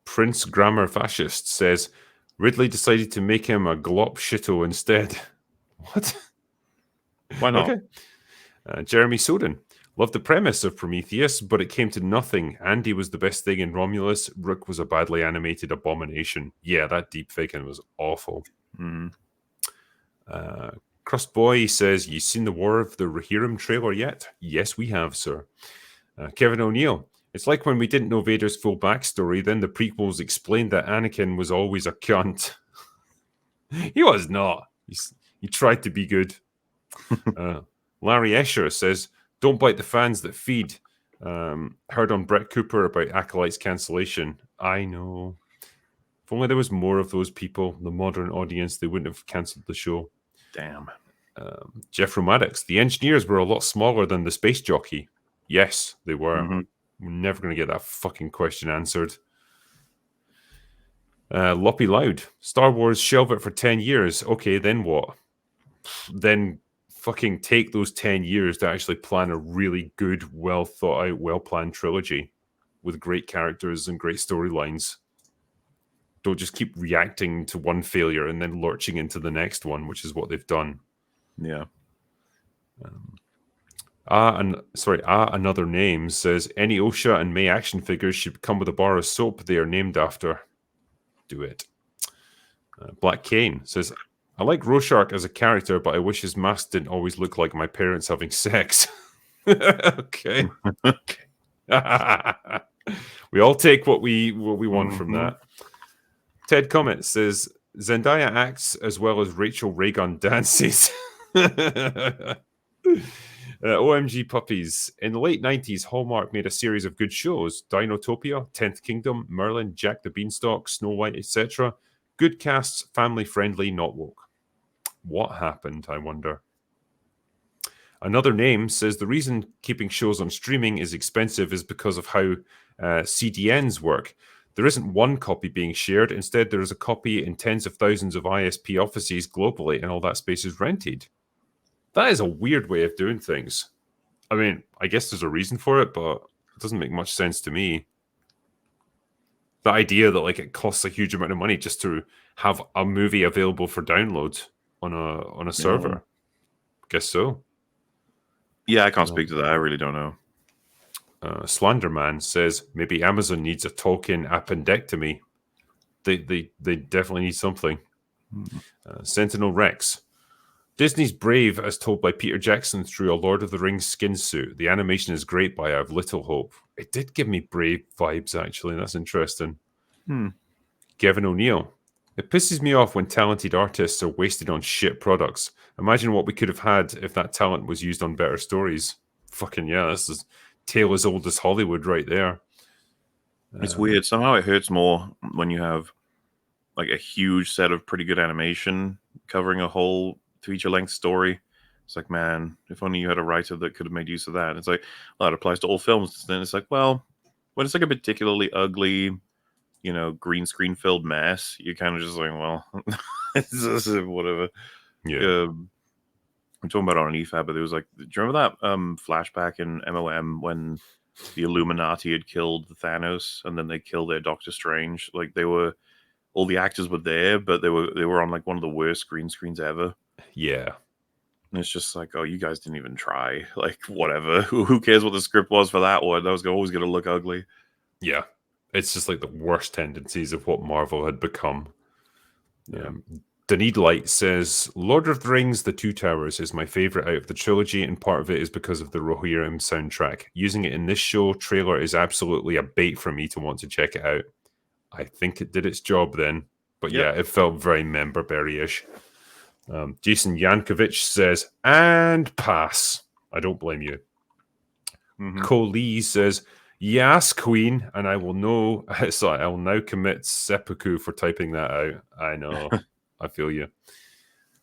S3: Prince Grammar Fascist says, Ridley decided to make him a glop shito instead. What?
S4: Why not?
S3: Okay. Jeremy Soden. Loved the premise of Prometheus, but it came to nothing. Andy was the best thing in Romulus. Rook was a badly animated abomination. Yeah, that deep faking was awful.
S4: Mm-hmm.
S3: Crust Boy says, you seen the War of the Rohirrim trailer yet? Yes, we have, sir. Kevin O'Neill. It's like when we didn't know Vader's full backstory, then the prequels explained that Anakin was always a cunt. He was not. He tried to be good. Larry Escher says, don't bite the fans that feed. Heard on Brett Cooper about Acolyte's cancellation. I know. If only there was more of those people, the modern audience, they wouldn't have cancelled the show.
S4: Damn.
S3: Jeff Maddox. The engineers were a lot smaller than the space jockey. Yes, they were.
S4: Mm-hmm.
S3: We're never going to get that fucking question answered. Loppy Loud. Star Wars, shelve it for 10 years. Okay, then what? Then fucking take those 10 years to actually plan a really good, well thought out, well planned trilogy with great characters and great storylines. Don't just keep reacting to one failure and then lurching into the next one, which is what they've done.
S4: Yeah.
S3: Another name says, any OSHA and May action figures should come with a bar of soap they are named after. Do it. Black Kane says, I like Rorschach as a character, but I wish his mask didn't always look like my parents having sex. Okay. We all take what we want from that. Ted Comet says, Zendaya acts as well as Rachel Reagan dances. OMG Puppies. In the late 90s, Hallmark made a series of good shows. Dinotopia, 10th Kingdom, Merlin, Jack the Beanstalk, Snow White, etc. Good casts, family-friendly, not woke. What happened, I wonder? Another name says the reason keeping shows on streaming is expensive is because of how CDN's work. There isn't one copy being shared. Instead, there is a copy in tens of thousands of ISP offices globally, and all that space is rented. That is a weird way of doing things. I mean, I guess there's a reason for it, but it doesn't make much sense to me. The idea that like it costs a huge amount of money just to have a movie available for download on a server. Guess so.
S4: Yeah, I can't speak to that. I really don't know.
S3: Slenderman says maybe Amazon needs a Tolkien appendectomy. They definitely need something. Sentinel Rex. Disney's Brave, as told by Peter Jackson through a Lord of the Rings skin suit. The animation is great, but I have little hope. It did give me Brave vibes, actually. That's interesting. Gavin O'Neill. It pisses me off when talented artists are wasted on shit products. Imagine what we could have had if that talent was used on better stories. Fucking yeah, this is tale as old as Hollywood right there.
S4: It's weird. Somehow it hurts more when you have like a huge set of pretty good animation covering a whole feature-length story. It's like, man, if only you had a writer that could have made use of that. It's like, well, that applies to all films. Then it's like, well, when it's like a particularly ugly, green screen filled mess, you're kind of just like, well, whatever.
S3: Yeah.
S4: I'm talking about on an EFAB, but there was like, do you remember that flashback in MOM when the Illuminati had killed Thanos and then they killed their Doctor Strange? Like all the actors were there, but they were on like one of the worst green screens ever.
S3: Yeah.
S4: And it's just like, oh, you guys didn't even try. Like, whatever. Who cares what the script was for that one? That was always going to look ugly.
S3: Yeah. It's just like the worst tendencies of what Marvel had become.
S4: Yeah.
S3: Danid Light says, Lord of the Rings, The Two Towers is my favorite out of the trilogy, and part of it is because of the Rohirrim soundtrack. Using it in this show trailer is absolutely a bait for me to want to check it out. I think it did its job then. But yeah, it felt very member-berry-ish. Jason Yankovic says, and pass. I don't blame you. Cole Lee says, yes, Queen, and I will know. So I will now commit seppuku for typing that out. I know. I feel you.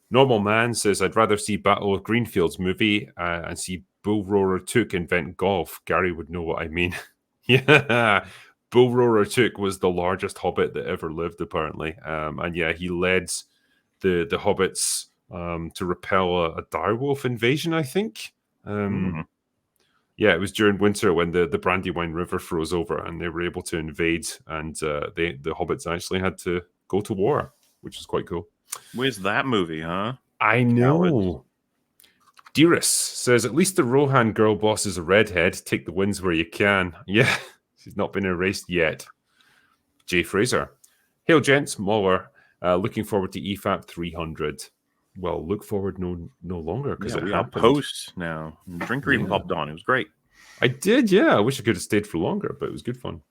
S3: Normal Man says, I'd rather see Battle of Greenfields movie and see Bull Roarer Took invent golf. Gary would know what I mean. Yeah. Bull Roarer Took was the largest hobbit that ever lived, apparently. And yeah, he led the hobbits to repel a direwolf invasion, I think. Yeah, it was during winter when the Brandywine River froze over and they were able to invade, and the hobbits actually had to go to war, which is quite cool.
S4: Where's that movie, huh?
S3: I know. Dearest says, at least the Rohan girl boss is a redhead. Take the wins where you can. Yeah, she's not been erased yet. Jay Fraser. Hail, gents. Mauler. Looking forward to EFAP 300. Well, look forward no longer because
S4: we are post now. Drinker even popped on. It was great.
S3: I did, yeah. I wish I could have stayed for longer, but it was good fun.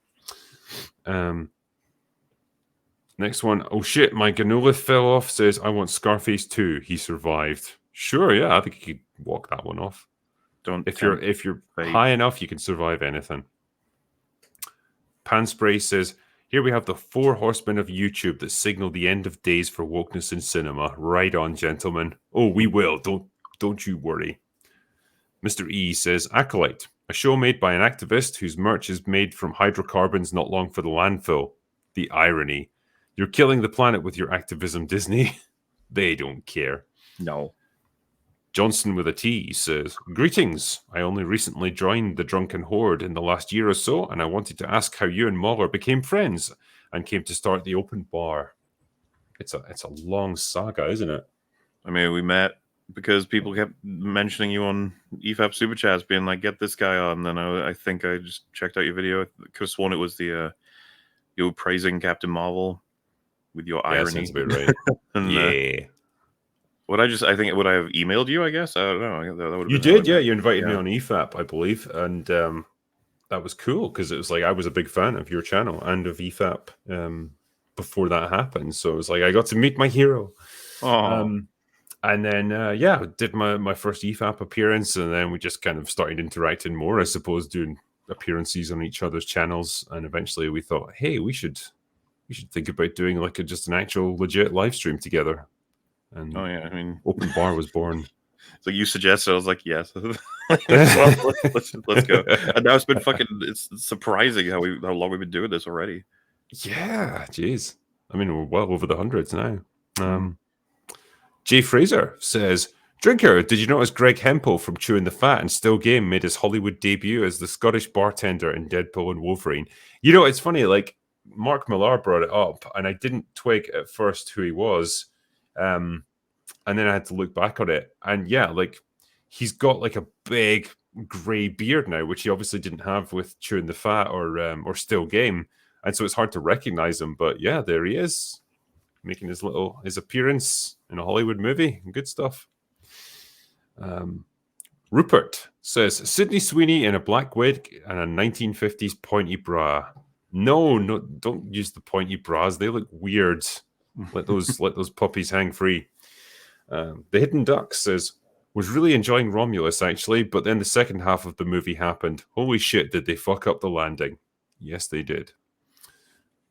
S3: Next one. Oh shit, my Ganola fell off. Says, I want Scarface 2. He survived. Sure, yeah, I think you could walk that one off. If you're high enough, you can survive anything. Panspray says, here we have the 4 horsemen of YouTube that signal the end of days for wokeness in cinema. Right on, gentlemen. Oh, we will. Don't you worry. Mr. E says, Acolyte, a show made by an activist whose merch is made from hydrocarbons not long for the landfill. The irony. You're killing the planet with your activism, Disney. They don't care.
S4: No.
S3: Johnson with a T says, greetings. I only recently joined the Drunken Horde in the last year or so, and I wanted to ask how you and Mahler became friends and came to start the open bar. It's a long saga, isn't it?
S4: I mean, we met because people kept mentioning you on EFAP Superchats, being like, get this guy on. Then I think I just checked out your video. I could have sworn it was you were praising Captain Marvel with your irony.
S3: Sounds about right.
S4: And,
S3: yeah.
S4: Would I have emailed you? I guess I don't know. That would
S3: you did, yeah. You invited me on EFAP, I believe, and that was cool because it was like I was a big fan of your channel and of EFAP before that happened. So it was like I got to meet my hero. And then did my first EFAP appearance, and then we just kind of started interacting more, I suppose, doing appearances on each other's channels, and eventually we thought, hey, we should think about doing like just an actual legit live stream together. And
S4: I mean,
S3: Open Bar was born.
S4: So you suggested, I was like, yes. let's go. And now it's surprising how long we've been doing this already.
S3: Yeah, jeez. I mean, we're well over the hundreds now. Jay Fraser says, Drinker, did you notice Greg Hempel from Chewing the Fat and Still Game made his Hollywood debut as the Scottish bartender in Deadpool and Wolverine? You know, it's funny, like, Mark Millar brought it up, and I didn't twig at first who he was. And then I had to look back on it. And yeah, like, he's got like a big grey beard now, which he obviously didn't have with Chewing the Fat or Still Game. And so it's hard to recognize him. But yeah, there he is, making his appearance in a Hollywood movie. Good stuff. Rupert says, Sydney Sweeney in a black wig and a 1950s pointy bra. No, don't use the pointy bras. They look weird. Let those puppies hang free. The Hidden Duck says, was really enjoying Romulus, actually, but then the second half of the movie happened. Holy shit, did they fuck up the landing? Yes, they did.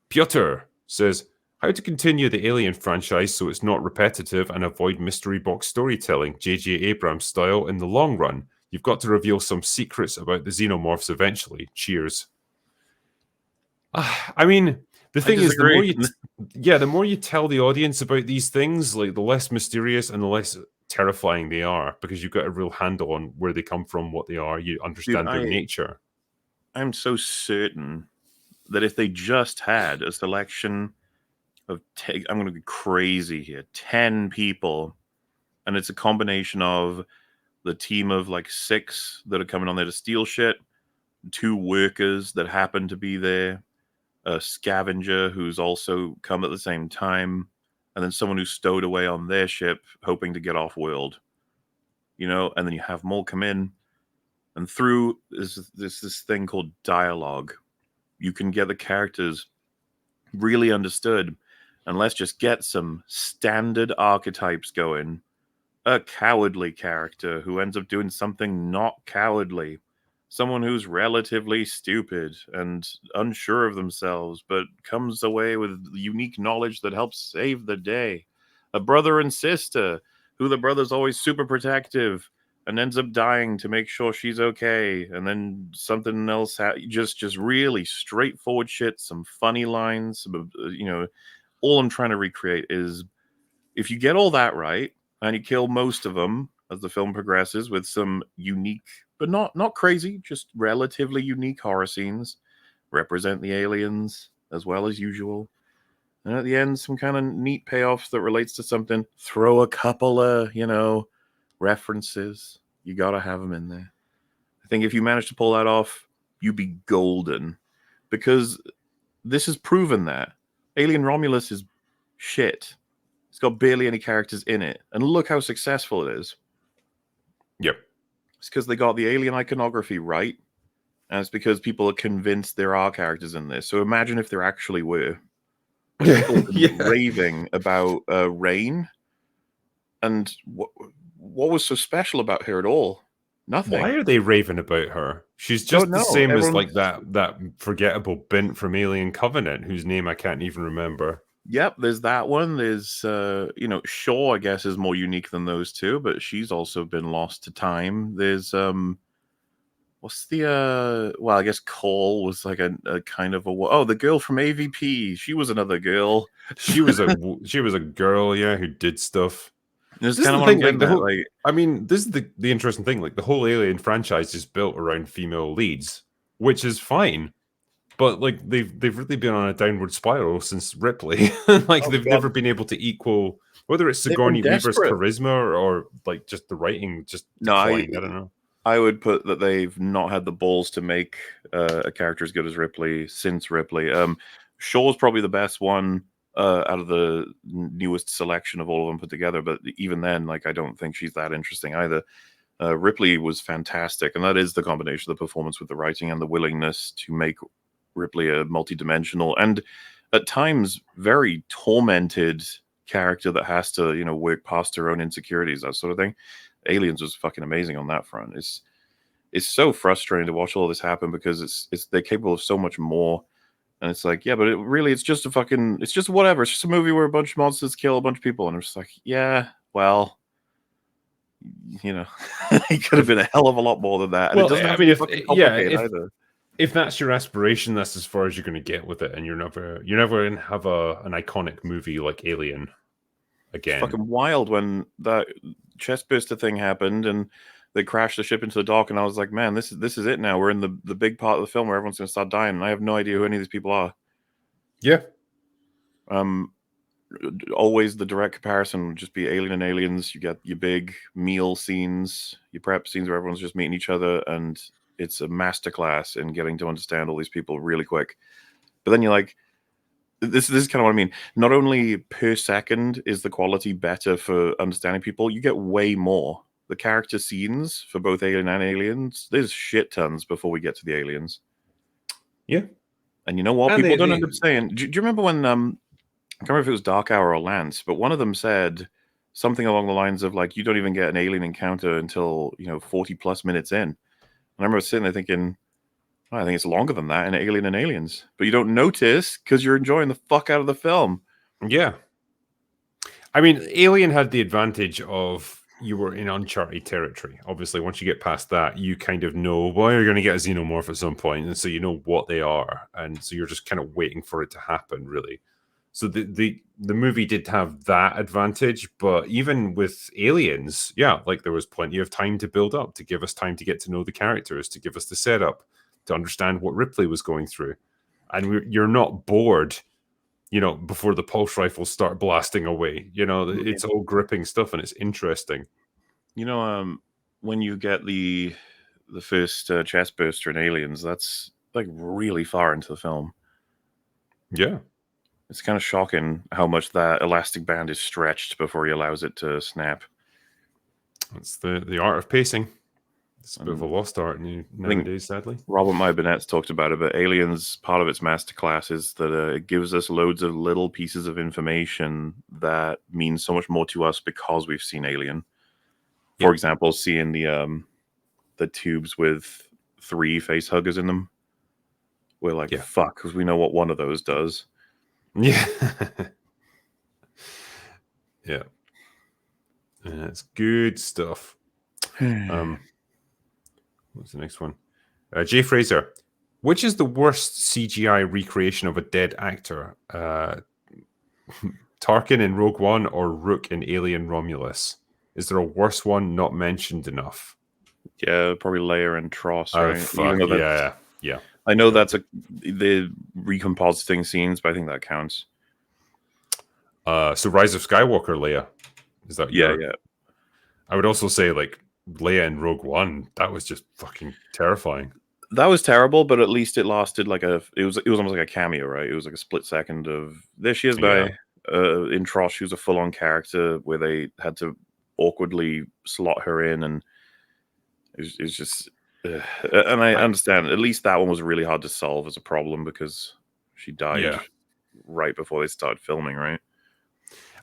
S3: Piotr says, how to continue the Alien franchise so it's not repetitive and avoid mystery box storytelling, J.J. Abrams style, in the long run. You've got to reveal some secrets about the xenomorphs eventually. Cheers. I mean, the thing is, the more you tell the audience about these things, like the less mysterious and the less terrifying they are, because you've got a real handle on where they come from, what they are. You understand their nature.
S4: I'm so certain that if they just had a selection of, I'm going to be crazy here, 10 people, and it's a combination of the team of like 6 that are coming on there to steal shit, 2 workers that happen to be there, a scavenger who's also come at the same time, and then someone who's stowed away on their ship hoping to get off world, you know, and then you have more come in, and through this thing called dialogue, you can get the characters really understood. And let's just get some standard archetypes going. A cowardly character who ends up doing something not cowardly. Someone who's relatively stupid and unsure of themselves, but comes away with unique knowledge that helps save the day. A brother and sister, who the brother's always super protective and ends up dying to make sure she's okay. And then something else, just really straightforward shit, some funny lines, some, you know, all I'm trying to recreate is if you get all that right and you kill most of them as the film progresses with some unique, but not crazy, just relatively unique horror scenes, represent the aliens as well as usual. And at the end, some kind of neat payoffs that relates to something. Throw a couple of, you know, references. You got to have them in there. I think if you manage to pull that off, you'd be golden. Because this has proven that. Alien Romulus is shit. It's got barely any characters in it. And look how successful it is.
S3: Yep.
S4: It's because they got the alien iconography right. And it's because people are convinced there are characters in this. So imagine if there actually were. People raving about Rain. And what was so special about her at all? Nothing.
S3: Why are they raving about her? She's just the same as like that forgettable bint from Alien Covenant, whose name I can't even remember.
S4: Yep, there's that one. There's you know, Shaw, I guess, is more unique than those two, but she's also been lost to time. There's what's the well, I guess Cole was like a kind of the girl from AVP. She was another girl.
S3: She was a girl, yeah, who did stuff.
S4: This is kind of what I'm getting at.
S3: I mean, this is the interesting thing. Like, the whole Alien franchise is built around female leads, which is fine. But like they've really been on a downward spiral since Ripley. Like they've never been able to equal, whether it's Sigourney Weaver's charisma or like just the writing just declined. I don't know.
S4: I would put that they've not had the balls to make a character as good as Ripley since Ripley. Shaw's probably the best one out of the newest selection of all of them put together, but even then, like, I don't think she's that interesting either. Ripley was fantastic, and that is the combination of the performance with the writing and the willingness to make Ripley a multi-dimensional and at times very tormented character that has to, you know, work past her own insecurities, that sort of thing. Aliens was fucking amazing on that front. It's so frustrating to watch all this happen because they're capable of so much more. And it's like, yeah, but it's just whatever. It's just a movie where a bunch of monsters kill a bunch of people. And I'm just like, yeah, well, you know, he could have been a hell of a lot more than that. And
S3: Well,
S4: it doesn't
S3: I
S4: have
S3: mean,
S4: to be
S3: if
S4: fucking
S3: yeah,
S4: complicated either.
S3: if that's your aspiration, that's as far as you're going to get with it, and you're never going to have an iconic movie like Alien
S4: It's
S3: again.
S4: fucking wild when that chestburster thing happened and they crashed the ship into the dock, and I was like, man, this is it now. We're in the big part of the film where everyone's going to start dying, and I have no idea who any of these people are.
S3: Yeah.
S4: Always the direct comparison would just be Alien and Aliens. You get your big meal scenes, your prep scenes where everyone's just meeting each other, and it's a masterclass in getting to understand all these people really quick. But then you're like, this is kind of what I mean. Not only per second is the quality better for understanding people, you get way more. The character scenes for both Alien and Aliens, there's shit tons before we get to the aliens.
S3: Yeah.
S4: And you know what?
S3: And
S4: People don't end up saying. Do you remember when I can't remember if it was Dark Hour or Lance, but one of them said something along the lines of like, you don't even get an alien encounter until 40 plus minutes in. And I remember sitting there thinking, oh, I think it's longer than that in Alien and Aliens, but you don't notice because you're enjoying the fuck out of the film.
S3: Yeah. I mean, Alien had the advantage of you were in uncharted territory. Obviously, once you get past that, you kind of know, well, you're going to get a xenomorph at some point, and so you know what they are, and so you're just kind of waiting for it to happen, really. So the movie did have that advantage, but even with Aliens, yeah, like there was plenty of time to build up, to give us time to get to know the characters, to give us the setup, to understand what Ripley was going through, and you're not bored. Before the pulse rifles start blasting away, it's all gripping stuff and it's interesting.
S4: When you get the first chest burster in Aliens, that's like really far into the film.
S3: Yeah.
S4: It's kind of shocking how much that elastic band is stretched before he allows it to snap.
S3: It's the art of pacing. It's a bit of a lost art nowadays, sadly.
S4: Robert Meyer Burnett's talked about it, but Aliens, part of its masterclass is that it gives us loads of little pieces of information that mean so much more to us because we've seen Alien. For example, seeing the tubes with 3 face huggers in them. We're like, fuck, because we know what one of those does.
S3: Yeah. Yeah. It's good stuff. What's the next one? Jay Fraser. Which is the worst CGI recreation of a dead actor? Tarkin in Rogue One or Rook in Alien Romulus? Is there a worse one not mentioned enough?
S4: Yeah, probably Leia and Tross, right?
S3: Fuck, yeah.
S4: I know that's the recompositing scenes, but I think that counts.
S3: So Rise of Skywalker, Leia. Is that
S4: yeah.
S3: I would also say like Leia in Rogue One, that was just fucking terrifying.
S4: That was terrible, but at least it lasted like it was almost like a cameo, right? It was like a split second of there she is by in Tross, she was a full on character where they had to awkwardly slot her in, and it was just and I understand at least that one was really hard to solve as a problem because she died right before they started filming, right?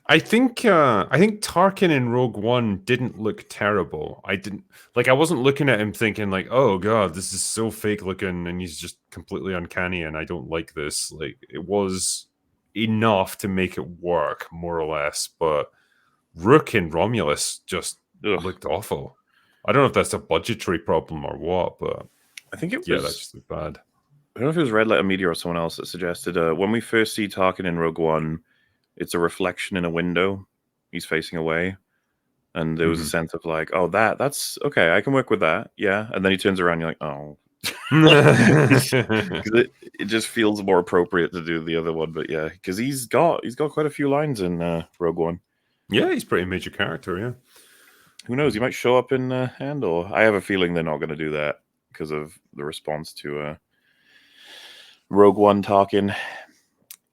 S3: I think Tarkin in Rogue One didn't look terrible. I wasn't looking at him thinking like, oh god, this is so fake looking and he's just completely uncanny and I don't like this. Like, it was enough to make it work, more or less. But Rook in Romulus just looked awful. I don't know if that's a budgetary problem or what, but
S4: I think it was.
S3: Yeah, that just looked bad.
S4: I don't know if it was Red Letter Media or someone else that suggested when we first see Tarkin in Rogue One, it's a reflection in a window. He's facing away. And there was a sense of like, oh, that's okay. I can work with that. Yeah. And then he turns around. You're like, oh, it just feels more appropriate to do the other one. But yeah, because he's got quite a few lines in Rogue One.
S3: Yeah, he's a pretty major character. Yeah.
S4: Who knows? He might show up in Andor. I have a feeling they're not going to do that because of the response to Rogue One talking.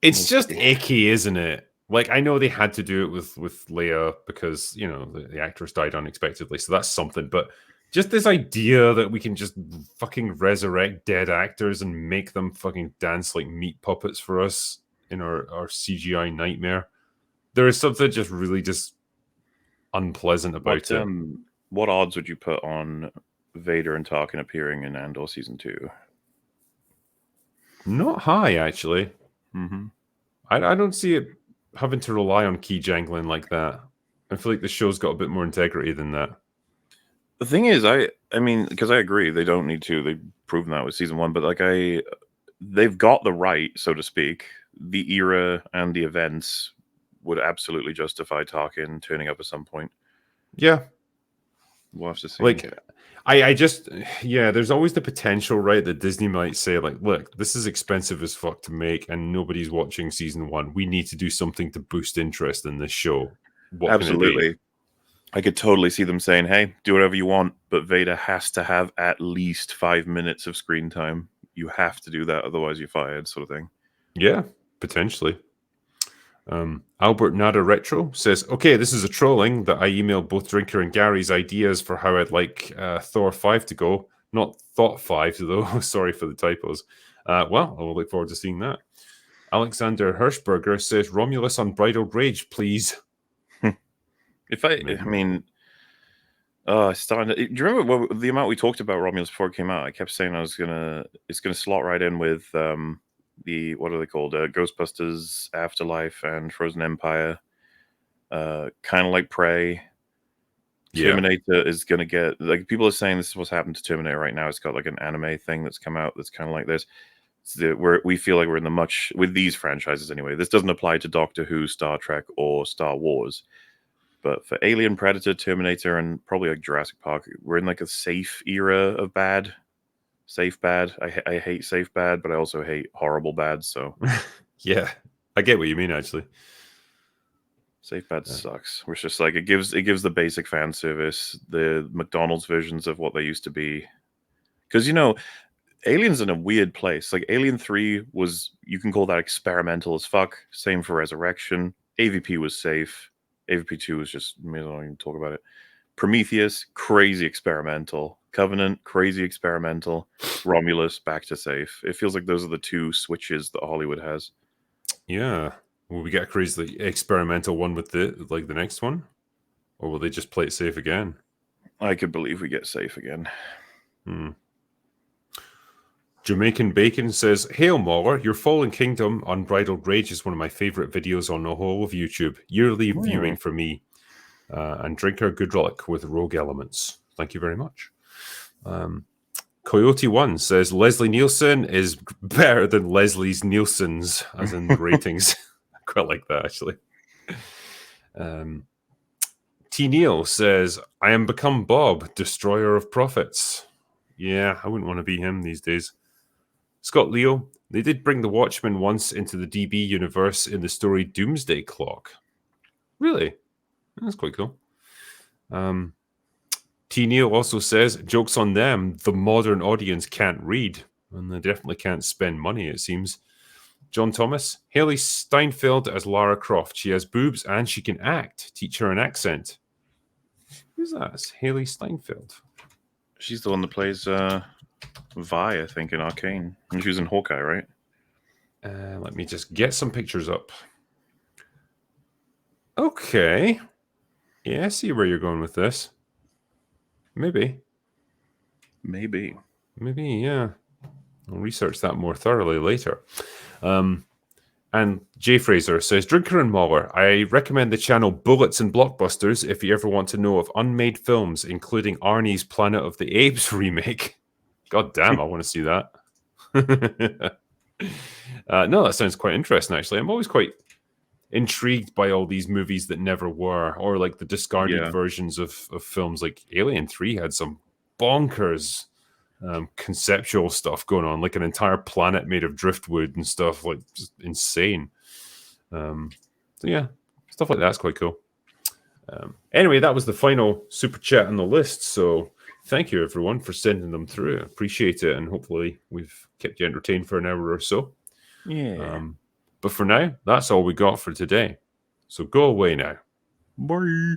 S3: It's just icky, isn't it? Like, I know they had to do it with Leia because, the actress died unexpectedly, so that's something. But just this idea that we can just fucking resurrect dead actors and make them fucking dance like meat puppets for us in our CGI nightmare. There is something just really just unpleasant about it.
S4: What odds would you put on Vader and Tarkin appearing in Andor Season 2?
S3: Not high, actually.
S4: Mm-hmm.
S3: I don't see it having to rely on key jangling like that. I feel like the show's got a bit more integrity than that.
S4: The thing is, I mean, because I agree, they don't need to. They've proven that with season 1, but like they've got the right, so to speak. The era and the events would absolutely justify Tarkin turning up at some point.
S3: Yeah.
S4: We'll have to see.
S3: Like, I just, yeah, there's always the potential, right, that Disney might say, like, look, this is expensive as fuck to make and nobody's watching season 1. We need to do something to boost interest in this show. What
S4: Absolutely.
S3: can it be?
S4: I could totally see them saying, hey, do whatever you want, but Vader has to have at least 5 minutes of screen time. You have to do that, otherwise you're fired, sort of thing.
S3: Yeah, potentially. Albert Nada Retro says, okay, this is a trolling that I emailed both Drinker and Gary's ideas for how I'd like Thor 5 to go. Not Thought 5, though. Sorry for the typos. Well, I will look forward to seeing that. Alexander Hirschberger says, Romulus Unbridled Rage, please.
S4: I mean, starting to, do you remember the amount we talked about Romulus before it came out? I kept saying it's gonna slot right in with the, what are they called? Ghostbusters Afterlife and Frozen Empire. Kind of like Prey.
S3: Yeah.
S4: Terminator is gonna get, like, people are saying this is what's happened to Terminator right now. It's got like an anime thing that's come out that's kind of like this. We feel like we're in the much with these franchises anyway. This doesn't apply to Doctor Who, Star Trek, or Star Wars. But for Alien, Predator, Terminator, and probably like Jurassic Park, we're in like a safe era of bad. Safe bad. I hate safe bad, but I also hate horrible bad. So
S3: yeah, I get what you mean, actually.
S4: safe bad sucks. We're just like, it gives the basic fan service, the McDonald's versions of what they used to be. Because, you know, Alien's in a weird place. Like Alien 3 was, you can call that experimental as fuck. Same for Resurrection. AVP was safe. AVP 2 was just, I don't even talk about it. Prometheus, crazy experimental. Covenant, crazy experimental. Romulus, back to safe. It feels like those are the two switches that Hollywood has.
S3: Yeah. Will we get a crazy experimental one with the next one? Or will they just play it safe again?
S4: I could believe we get safe again.
S3: Jamaican Bacon says, Hail Mauler, your Fallen Kingdom Unbridled Rage is one of my favorite videos on the whole of YouTube. Yearly viewing for me. And Drinker, good luck with Rogue Elements. Thank you very much. Coyote One says, Leslie Nielsen is better than Leslie's Nielsen's, as in the ratings. I quite like that, actually. T. Neil says, I am become Bob, destroyer of prophets. Yeah, I wouldn't want to be him these days. Scott Leo, they did bring the Watchmen once into the DB universe in the story Doomsday Clock. Really? That's quite cool. T. Neil also says, jokes on them, the modern audience can't read. And they definitely can't spend money, it seems. John Thomas, Haley Steinfeld as Lara Croft. She has boobs and she can act. Teach her an accent. Who's that? It's Haley Steinfeld.
S4: She's the one that plays Vi, I think, in Arcane. And she was in Hawkeye, right?
S3: Let me just get some pictures up. Okay. Yeah, I see where you're going with this. Maybe, yeah. I'll research that more thoroughly later. And Jay Fraser says, Drinker and Mauler, I recommend the channel Bullets and Blockbusters if you ever want to know of unmade films, including Arnie's Planet of the Apes remake. God damn, I want to see that. No, that sounds quite interesting, actually. I'm always quite intrigued by all these movies that never were, or like the discarded versions of films. Like Alien 3 had some bonkers conceptual stuff going on, like an entire planet made of driftwood and stuff, like just insane. So yeah, stuff like that's quite cool. Anyway, that was the final super chat on the list, so thank you everyone for sending them through. I appreciate it, and hopefully we've kept you entertained for an hour or so. But for now, that's all we got for today. So go away now.
S4: Bye.